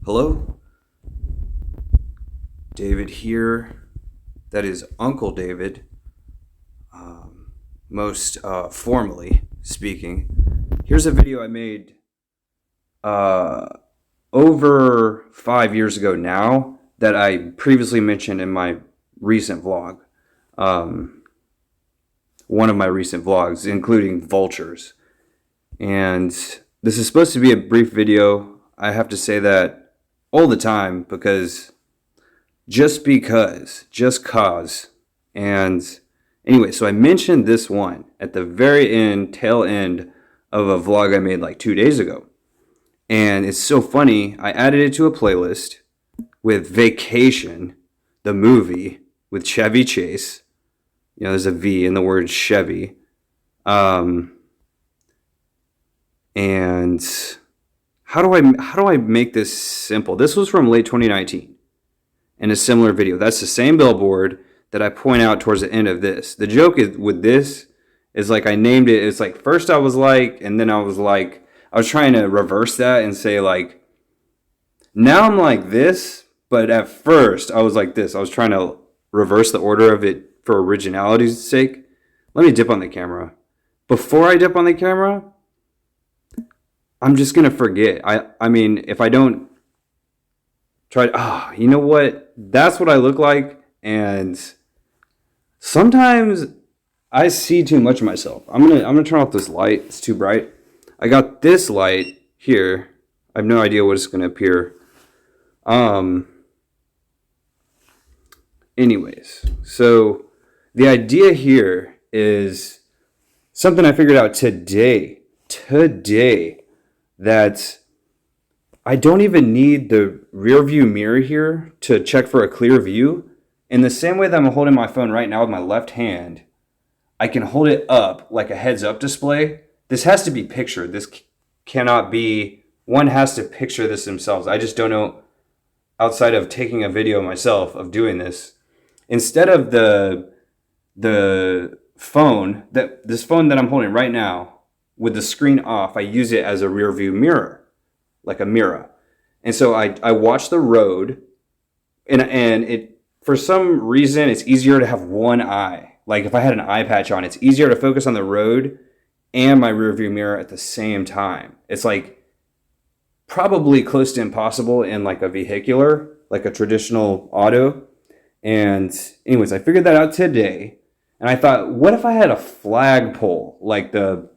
Hello? David here. That is Uncle David, most formally speaking. Here's a video I made over 5 years ago now that I previously mentioned in my recent vlog. One of my recent vlogs, including vultures. And this is supposed to be a brief video. I have to say that all the time because just cause. And anyway, so I mentioned this one at the very end, tail end of a vlog I made like 2 days ago. And it's so funny, I added it to a playlist with Vacation, the movie with Chevy Chase. You know, there's a V in the word Chevy. And how do I make this simple? This was from late 2019 in a similar video. That's the same billboard that I point out towards the end of this. The joke is with this is like I named it. It's like first I was like, and then I was trying to reverse that and say like, now I'm like this, but at first I was like this. I was trying to reverse the order of it for originality's sake. Let me dip on the camera. Before I dip on the camera, I'm just going to forget. I mean, if I don't try, you know what? That's what I look like. And sometimes I see too much of myself. I'm going to turn off this light. It's too bright. I got this light here. I have no idea what it's going to appear. Anyways, so the idea here is something I figured out today, that I don't even need the rear view mirror here to check for a clear view. In the same way that I'm holding my phone right now with my left hand, I can hold it up like a heads up display. This has to be pictured. This cannot be, one has to picture this themselves. I just don't know, outside of taking a video myself of doing this. Instead of the phone, this phone that I'm holding right now, with the screen off, I use it as a rear view mirror, like a mirror. And so I watch the road, and it, for some reason, it's easier to have one eye. Like if I had an eye patch on, it's easier to focus on the road and my rear view mirror at the same time. It's like probably close to impossible in like a vehicular, like a traditional auto. And anyways, I figured that out today. And I thought, what if I had a flagpole, like the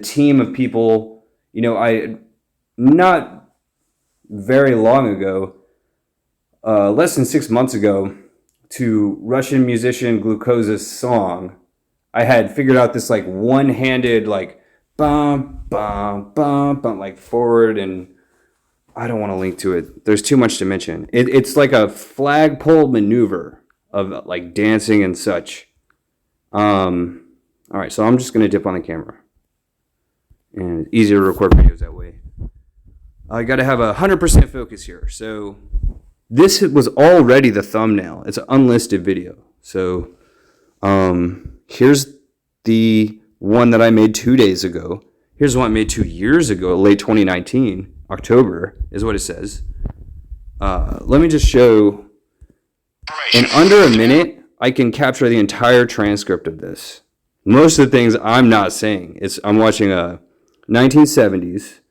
team of people, you know, not very long ago, less than 6 months ago, to Russian musician Glucose's song, I had figured out this like one-handed like bum, bum, bum, bum, like forward, and I don't want to link to it. There's too much to mention. It's like a flagpole maneuver of like dancing and such. All right, so I'm just going to dip on the camera. And it's easier to record videos that way. I got to have 100% focus here. So this was already the thumbnail. It's an unlisted video. So here's the one that I made 2 days ago. Here's one I made 2 years ago, late 2019, October is what it says. Let me just show. In under a minute, I can capture the entire transcript of this. Most of the things I'm not saying. I'm watching a 1970s,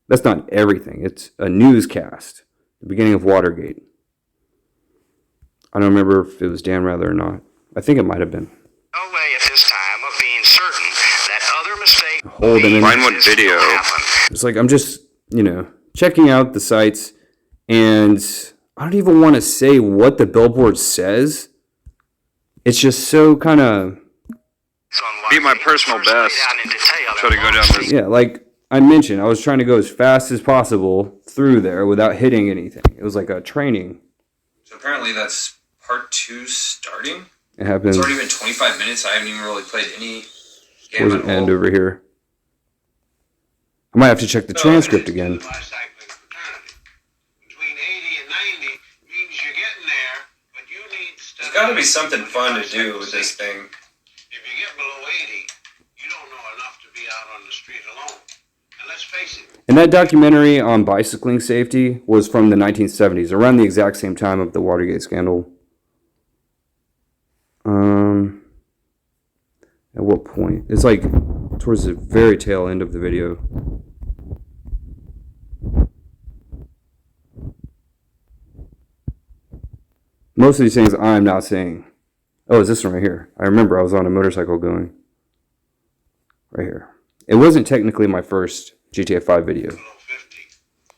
that's not everything. It's a newscast, the beginning of Watergate. I don't remember if it was Dan Rather or not. I think it might have been. No way at this time of being certain that other mistakes. Find what video. It's like I'm just, checking out the sites, and I don't even want to say what the billboard says. It's just so kind of. Be my personal best. Try to go down this. Yeah, like I mentioned, I was trying to go as fast as possible through there without hitting anything. It was like a training. So apparently that's part 2 starting. It happens. It's already been 25 minutes. I haven't even really played any game Where's at it all. end over here? I might have to check the transcript again. Between 80 and 90 means you're getting there, but you need stuff. There's got to be something fun to do with this thing. If you get below 80, you don't know enough face it. And that documentary on bicycling safety was from the 1970s, around the exact same time of the Watergate scandal. At what point? It's like towards the very tail end of the video. Most of these things I'm not saying. Oh, is this one right here? I remember I was on a motorcycle going. Right here. It wasn't technically my first GTA 5 video.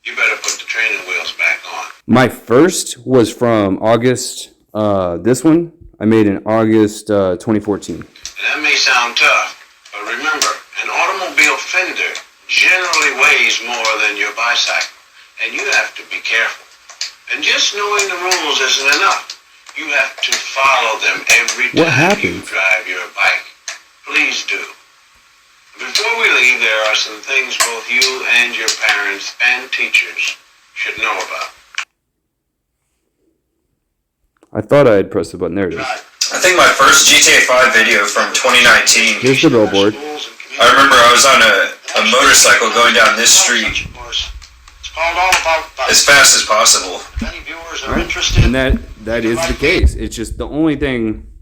You better put the training wheels back on. My first was from August, this one I made in August 2014. And that may sound tough, but remember, an automobile fender generally weighs more than your bicycle, and you have to be careful. And just knowing the rules isn't enough. You have to follow them every time you drive your bike. Please do. Before we leave, there are some things both you and your parents and teachers should know about. I thought I had pressed the button. There it is. I think my first GTA 5 video from 2019. Here's the billboard. I remember I was on a motorcycle going down this street as fast as possible. If any viewers are interested, And that is the case. It's just the only thing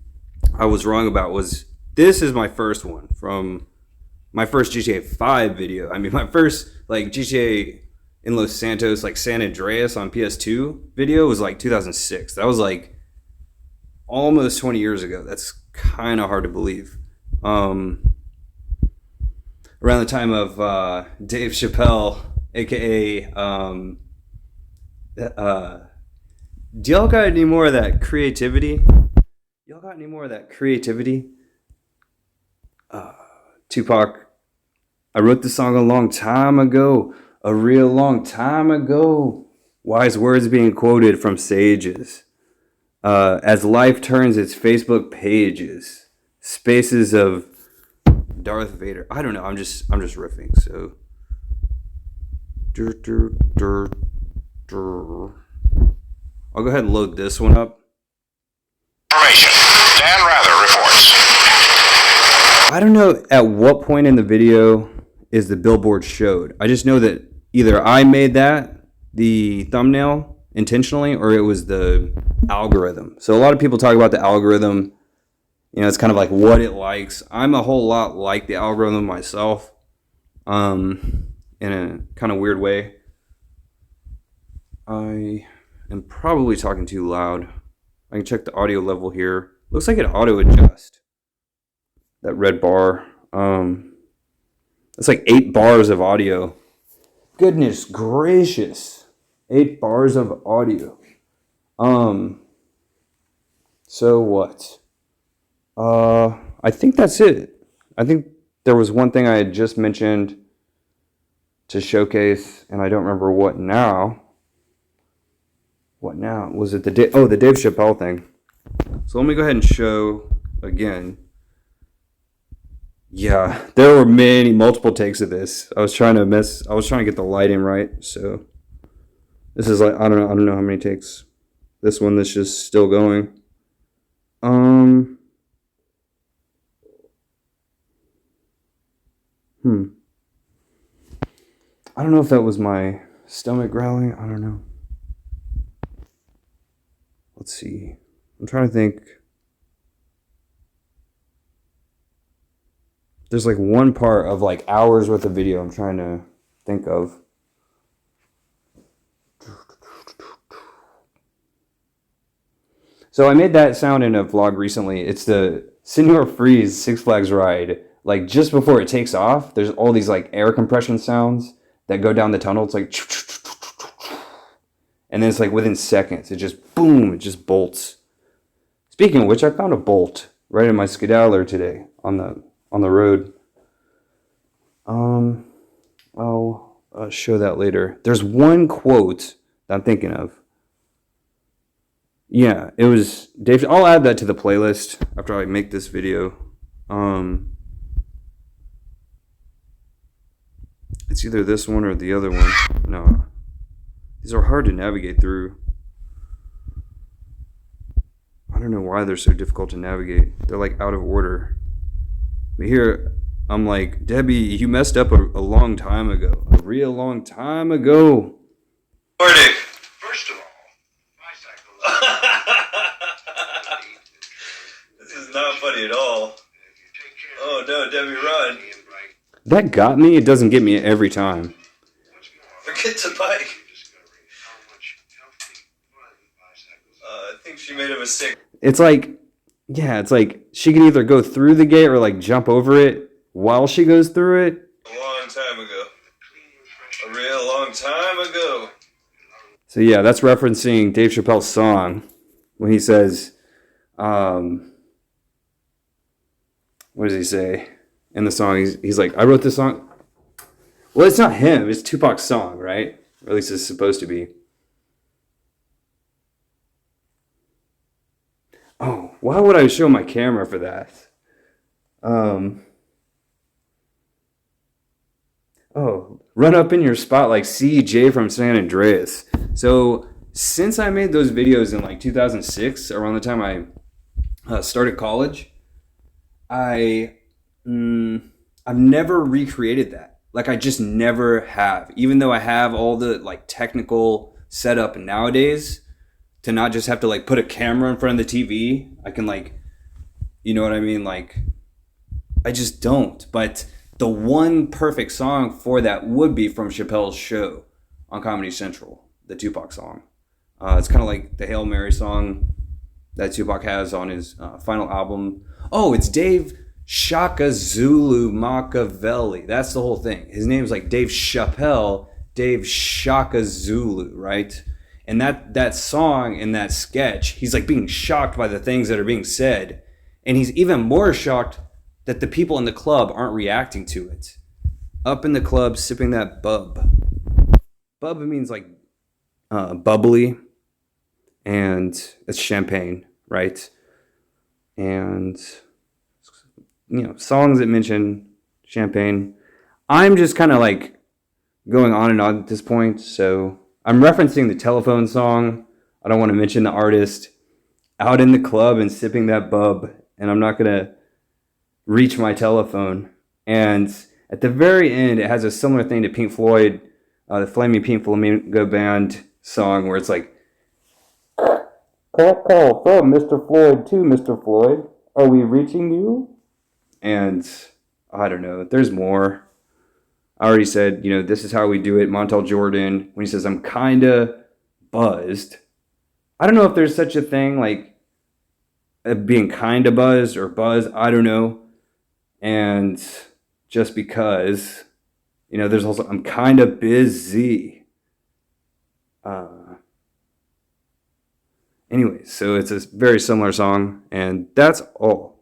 I was wrong about was this is my first one from my first GTA 5 video. I mean, my first like GTA in Los Santos, like San Andreas on PS2 video was like 2006. That was like almost 20 years ago. That's kind of hard to believe. Around the time of Dave Chappelle, aka do y'all got any more of that creativity? Y'all got any more of that creativity? Tupac, I wrote this song a long time ago, a real long time ago. Wise words being quoted from sages. As life turns its Facebook pages, spaces of Darth Vader. I don't know. I'm just riffing. So, I'll go ahead and load this one up. information. Dan Rather reports. I don't know at what point in the video is the billboard showed. I just know that either I made the thumbnail intentionally, or it was the algorithm. So a lot of people talk about the algorithm. You know, it's kind of like what it likes. I'm a whole lot like the algorithm myself, in a kind of weird way. I am probably talking too loud. I can check the audio level here. Looks like it auto adjust. That red bar. It's like 8 bars of audio. Goodness gracious. 8 bars of audio. So what? I think that's it. I think there was one thing I had just mentioned to showcase, and I don't remember what now. What now? Was it the Dave Chappelle thing? So let me go ahead and show again. Yeah, there were multiple takes of this. I was trying to get the lighting right, so this is like I don't know how many takes. This one that's just still going. I don't know if that was my stomach growling. I don't know. Let's see. I'm trying to think. There's like one part of like hours worth of video I'm trying to think of. So I made that sound in a vlog recently. It's the Senor Freeze Six Flags ride. Like just before it takes off, there's all these like air compression sounds that go down the tunnel. It's like, and then it's like within seconds, it just boom, it just bolts. Speaking of which, I found a bolt right in my skedaddler today on the road. I'll show that later. There's one quote that I'm thinking of. Yeah, it was Dave. I'll add that to the playlist after I make this video. It's either this one or the other one. No, these are hard to navigate through. I don't know why they're so difficult to navigate. They're like out of order. But here, I'm like, Debbie, you messed up a long time ago. A real long time ago. Morning. First of all, bicycles. This is not funny at all. Oh no, Debbie, run. That got me. It doesn't get me every time. Forget the bike. I think she made a mistake. It's like, yeah, it's like she can either go through the gate or like jump over it while she goes through it. A long time ago. A real long time ago. So yeah, that's referencing Dave Chappelle's song when he says, what does he say in the song? He's like, I wrote this song. Well, it's not him. It's Tupac's song, right? Or at least it's supposed to be. Oh, why would I show my camera for that? Oh, run up in your spot like CJ from San Andreas. So since I made those videos in like 2006, around the time I started college, I've never recreated that. Like I just never have. Even though I have all the like technical setup nowadays to not just have to like put a camera in front of the TV, I can like, you know what I mean? Like I just don't. But the one perfect song for that would be from Chappelle's show on Comedy Central, the Tupac song. It's kind of like the Hail Mary song that Tupac has on his final album. Oh, it's Dave Shaka Zulu Machiavelli. That's the whole thing. His name's like Dave Chappelle, Dave Shaka Zulu, right? And that song in that sketch, he's like being shocked by the things that are being said. And he's even more shocked that the people in the club aren't reacting to it. Up in the club, sipping that bub. Bub means like bubbly, and it's champagne, right? And, you know, songs that mention champagne. I'm just kind of like going on and on at this point, so I'm referencing the telephone song. I don't want to mention the artist. Out in the club and sipping that bub, and I'm not going to reach my telephone. And at the very end, it has a similar thing to Pink Floyd, the Flaming Pink Flamingo Band song, where it's like, call from Mr. Floyd to Mr. Floyd. Are we reaching you? And I don't know. There's more. I already said, you know, this is how we do it. Montel Jordan, when he says, I'm kind of buzzed. I don't know if there's such a thing like being kind of buzzed or buzz. I don't know. And just because, you know, there's also, I'm kind of busy. Anyway, so it's a very similar song, and that's all.